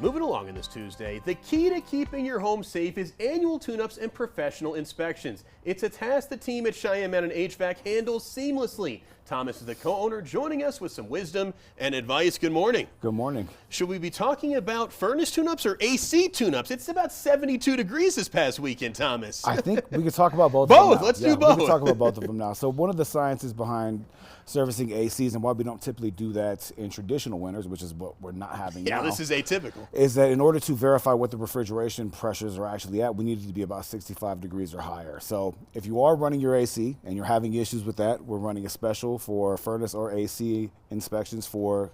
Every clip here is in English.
Moving along on this Tuesday, the key to keeping your home safe is annual tune-ups and professional inspections. It's a task the team at Cheyenne HVAC handles seamlessly. Thomas is the co-owner, joining us with some wisdom and advice. Good morning. Good morning. Should we be talking about furnace tune-ups or AC tune-ups? It's about 72 degrees this past weekend, Thomas. I think we could talk about both. Both. Let's do both. We can talk about both of them now. So one of the sciences behind servicing ACs and why we don't typically do that in traditional winters, which is what we're not having now. Yeah, this is atypical. Is that in order to verify what the refrigeration pressures are actually at, we need it to be about 65 degrees or higher. So if you are running your AC and you're having issues with that, we're running a special for furnace or AC inspections for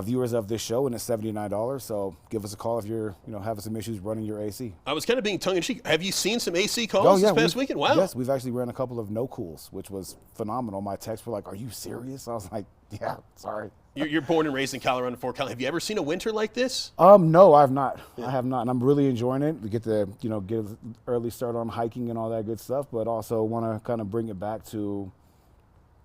viewers of this show, and it's $79. So give us a call if you're having some issues running your AC. I was kind of being tongue-in-cheek. Have you seen some AC calls this past weekend? Wow. Yes, we've actually ran a couple of no cools, which was phenomenal. My texts were like, "Are you serious?" I was like, "Yeah, sorry." You're born and raised in Colorado, Fort Collins. Have you ever seen a winter like this? No, I have not. Yeah. I have not, and I'm really enjoying it. We get to get an early start on hiking and all that good stuff, but also want to kind of bring it back to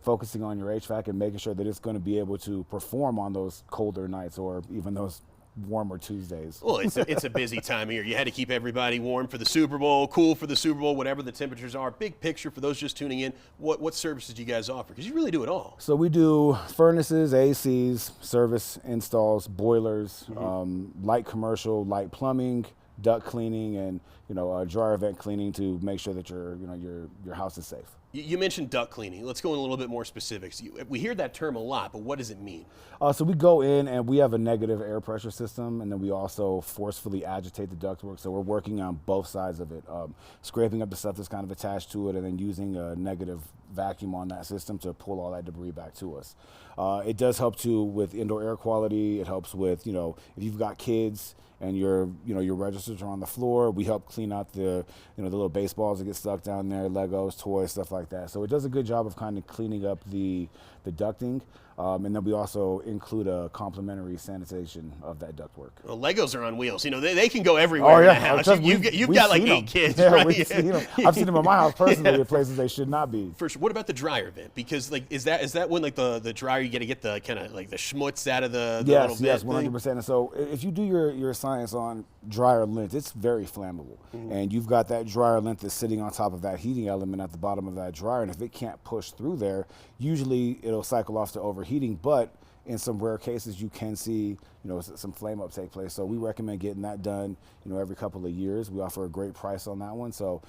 focusing on your HVAC and making sure that it's going to be able to perform on those colder nights or even those warmer Tuesdays. Well, it's a busy time of year. You had to keep everybody warm for the Super Bowl, cool for the Super Bowl, whatever the temperatures are. Big picture for those just tuning in, what services do you guys offer? Because you really do it all. So we do furnaces, ACs, service installs, boilers, light commercial, light plumbing, duct cleaning, and dryer vent cleaning to make sure that your house is safe. You mentioned duct cleaning. Let's go in a little bit more specifics. We hear that term a lot, but what does it mean? So we go in and we have a negative air pressure system, and then we also forcefully agitate the ductwork. So we're working on both sides of it, scraping up the stuff that's kind of attached to it, and then using a negative vacuum on that system to pull all that debris back to us. It does help too with indoor air quality. It helps with if you've got kids and your registers are on the floor, we help clean out the the little baseballs that get stuck down there, Legos, toys, stuff like that. So it does a good job of kind of cleaning up the ducting, and then we also include a complimentary sanitation of that ductwork. Well, Legos are on wheels. They can go everywhere in the house. You've got like 8 kids, yeah, right? I've seen them in my house personally at places they should not be. For sure. What about the dryer vent? Because is that when the dryer you got to get the kind of like the schmutz out of the little vent? Yes, 100%. And so if you do your science on dryer lint, it's very flammable, and you've got that dryer lint that's sitting on top of that heating element at the bottom of that dryer, and if it can't push through there, usually it'll cycle off to overheating, but in some rare cases you can see some flame up take place. So we recommend getting that done every couple of years. We offer a great price on that one. So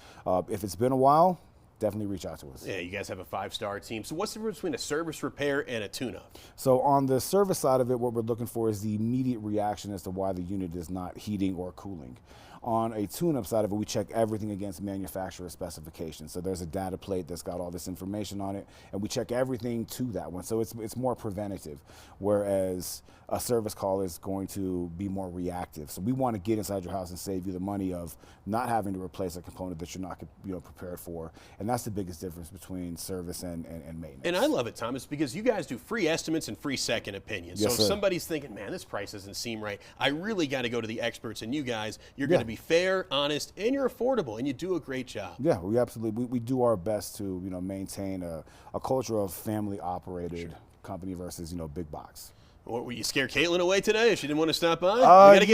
if it's been a while, definitely reach out to us. Yeah, you guys have a 5-star team. So what's the difference between a service repair and a tune-up? So on the service side of it, what we're looking for is the immediate reaction as to why the unit is not heating or cooling. On a tune-up side of it, we check everything against manufacturer specifications. So there's a data plate that's got all this information on it, and we check everything to that one. So it's more preventative, whereas a service call is going to be more reactive. So we want to get inside your house and save you the money of not having to replace a component that you're not prepared for. And that's the biggest difference between service and maintenance. And I love it, Thomas, because you guys do free estimates and free second opinions. Yes, so if sir. Somebody's thinking, man, this price doesn't seem right, I really got to go to the experts, and you guys, you're going to be fair, honest, and you're affordable, and you do a great job. Yeah, we absolutely, we do our best to maintain a culture of family operated company versus big box. What, were you scared Caitlin away today? She didn't want to stop by?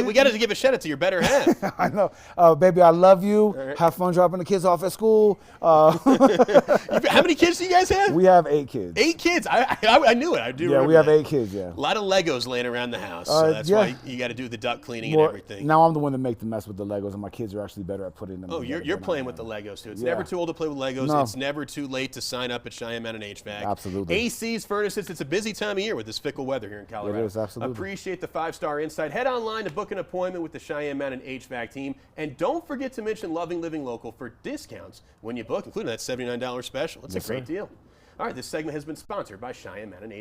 We got to give a shout out to your better half. I know. Baby, I love you. Right. Have fun dropping the kids off at school. How many kids do you guys have? We have 8 kids. 8 kids? I knew it. I do remember we have that. 8 kids, yeah. A lot of Legos laying around the house. So that's why you got to do the duct cleaning and everything. Now I'm the one that make the mess with the Legos, and my kids are actually better at putting them together. You're playing with the Legos, too. It's never too old to play with Legos. No. It's never too late to sign up at Cheyenne HVAC. Absolutely. ACs, furnaces, it's a busy time of year with this fickle weather here in Colorado. It is, absolutely. Appreciate the 5-star insight. Head online to book an appointment with the Cheyenne HVAC team. And don't forget to mention Loving Living Local for discounts when you book, including that $79 special. It's a great deal. All right, this segment has been sponsored by Cheyenne HVAC.